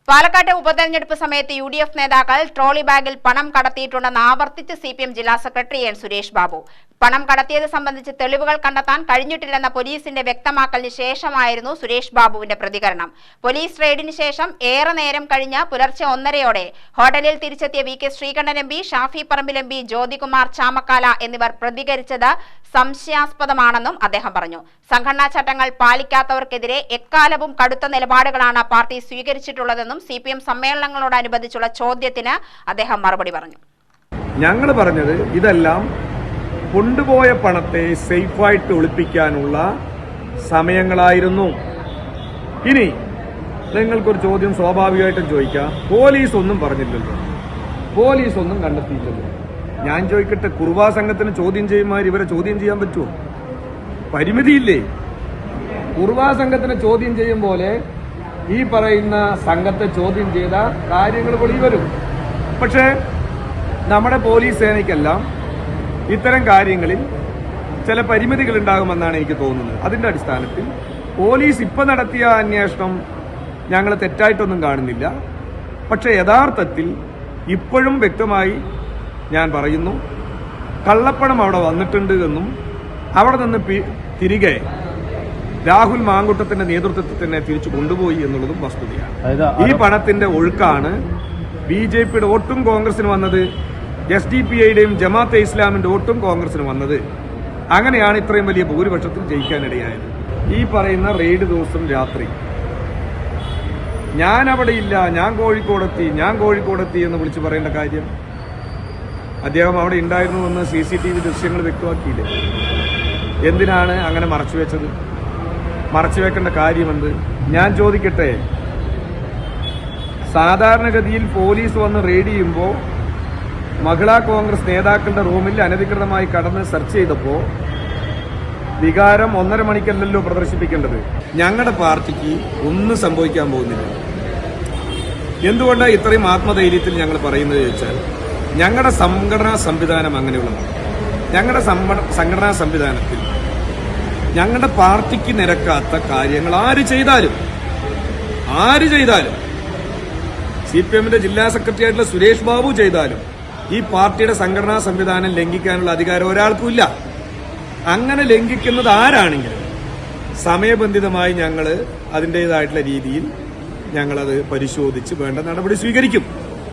പാലക്കാട്ടെ ഉപതെരഞ്ഞെടുപ്പ് സമയത്ത് UDF നേതാക്കൾ ട്രോളി ബാഗിൽ പണം കടത്തിയിട്ടുണ്ടെന്ന് ആവർത്തിച്ച് CPM ജില്ലാ സെക്രട്ടറി എൻ സുരേഷ് ബാബു. പണം കടത്തിയത് സംബന്ധിച്ച് തെളിവുകൾ കണ്ടെത്താൻ കഴിഞ്ഞിട്ടില്ലെന്ന പോലീസിന്റെ വ്യക്തമാക്കലിന് ശേഷമായിരുന്നു സുരേഷ് ബാബുവിന്റെ പ്രതികരണം. പോലീസ് റെയ്ഡിന് ശേഷം ഏറെ നേരം കഴിഞ്ഞ പുലർച്ചെ 1:30 ഹോട്ടലിൽ തിരിച്ചെത്തിയ VK Sreekandan MP, Shafi Parambil MP, Jyothikumar Chamakkala എന്നിവർ പ്രതികരിച്ചത് സംശയാസ്പദമാണെന്നും അദ്ദേഹം പറഞ്ഞു. സംഘടനാ ചട്ടങ്ങൾ പാലിക്കാത്തവർക്കെതിരെ എക്കാലവും കടുത്ത നിലപാടുകളാണ് പാർട്ടി സ്വീകരിച്ചിട്ടുള്ളതെന്നും CPM സമ്മേളനങ്ങളോടനുബന്ധിച്ചുള്ള ചോദ്യത്തിന് അദ്ദേഹം മറുപടി പറഞ്ഞു. ഞങ്ങൾ പറഞ്ഞത് ഇതെല്ലാം കൊണ്ടുപോയ പണത്തെ സേഫായിട്ട് ഒളിപ്പിക്കാനുള്ള സമയങ്ങളായിരുന്നു. ഇനി നിങ്ങൾക്കൊരു ചോദ്യം സ്വാഭാവികമായിട്ടും ചോദിക്കാം, പോലീസ് ഒന്നും പറഞ്ഞില്ലല്ലോ, പോലീസ് ഒന്നും കണ്ടെത്തിയില്ലല്ലോ. ഞാൻ ചോദിക്കട്ടെ, കുർവാ സംഘത്തിന് ചോദ്യം ചെയ്യുമാർ ഇവരെ ചോദ്യം ചെയ്യാൻ പറ്റുമോ? പരിമിതിയില്ലേ? കുർവാ സംഘത്തിന് ചോദ്യം ചെയ്യും പോലെ ഈ പറയുന്ന സംഘത്തെ ചോദ്യം ചെയ്ത കാര്യങ്ങൾ വെളി വരും. പക്ഷേ നമ്മുടെ പോലീസ് സേനയ്ക്കെല്ലാം ഇത്തരം കാര്യങ്ങളിൽ ചില പരിമിതികൾ ഉണ്ടാകുമെന്നാണ് എനിക്ക് തോന്നുന്നത്. അതിന്റെ അടിസ്ഥാനത്തിൽ പോലീസ് ഇപ്പം നടത്തിയ അന്വേഷണം ഞങ്ങൾ തെറ്റായിട്ടൊന്നും കാണുന്നില്ല. പക്ഷേ യഥാർത്ഥത്തിൽ ഇപ്പോഴും വ്യക്തമായി ഞാൻ പറയുന്നു, കള്ളപ്പണം അവിടെ വന്നിട്ടുണ്ട് എന്നും അവിടെ നിന്ന് തിരികെ രാഹുൽ മാങ്കുട്ടത്തിന്റെ നേതൃത്വത്തിൽ തന്നെ തിരിച്ചു കൊണ്ടുപോയി എന്നുള്ളതും വസ്തുതയാണ്. ഈ പണത്തിന്റെ ഒഴുക്കാണ് BJPയുടെ വോട്ടും കോൺഗ്രസിന് വന്നത്, SDPIയുടെയും ജമാഅത്തെ ഇസ്ലാമിന്റെ വോട്ടും കോൺഗ്രസിന് വന്നത്. അങ്ങനെയാണ് ഇത്രയും വലിയ ഭൂരിപക്ഷത്തിൽ ജയിക്കാനിടയായത്. ഈ പറയുന്ന റെയ്ഡ് ദിവസം രാത്രി ഞാൻ അവിടെ ഇല്ല, ഞാൻ കോഴിക്കോടെത്തി എന്ന് വിളിച്ചു പറയേണ്ട കാര്യം? അദ്ദേഹം അവിടെ ഉണ്ടായിരുന്നുവെന്ന് CCTV ദൃശ്യങ്ങൾ വ്യക്തമാക്കിയില്ലേ? എന്തിനാണ് അങ്ങനെ മറച്ചുവെച്ചത്? മറച്ചുവെക്കേണ്ട കാര്യമെന്ത്? ഞാൻ ചോദിക്കട്ടെ, സാധാരണഗതിയിൽ പോലീസ് വന്ന് റെയ്ഡ് ചെയ്യുമ്പോൾ മഹിളാ കോൺഗ്രസ് നേതാക്കളുടെ റൂമിൽ അനധികൃതമായി കടന്ന് സെർച്ച് ചെയ്തപ്പോൾ വികാരം 1.5 മണിക്കല്ലല്ലോ പ്രദർശിപ്പിക്കേണ്ടത്. ഞങ്ങളുടെ പാർട്ടിക്ക് ഒന്നും സംഭവിക്കാൻ പോകുന്നില്ല. എന്തുകൊണ്ടാണ് ഇത്രയും ആത്മധൈര്യത്തിൽ ഞങ്ങൾ പറയുന്നത് ചോദിച്ചാൽ, ഞങ്ങളുടെ സംഘടനാ സംവിധാനം അങ്ങനെയുള്ളതാണ്. ഞങ്ങളുടെ സംഘടനാ സംവിധാനത്തിൽ ഞങ്ങളുടെ പാർട്ടിക്ക് നിരക്കാത്ത കാര്യങ്ങൾ ആര് ചെയ്താലും CPMന്റെ ജില്ലാ സെക്രട്ടറി ആയിട്ടുള്ള സുരേഷ് ബാബു ചെയ്താലും ഈ പാർട്ടിയുടെ സംഘടനാ സംവിധാനം ലംഘിക്കാനുള്ള അധികാരം ഒരാൾക്കുമില്ല. അങ്ങനെ ലംഘിക്കുന്നത് ആരാണെങ്കിലും സമയബന്ധിതമായി ഞങ്ങൾ അതിൻ്റെതായിട്ടുള്ള രീതിയിൽ ഞങ്ങളത് പരിശോധിച്ച് വേണ്ട നടപടി സ്വീകരിക്കും.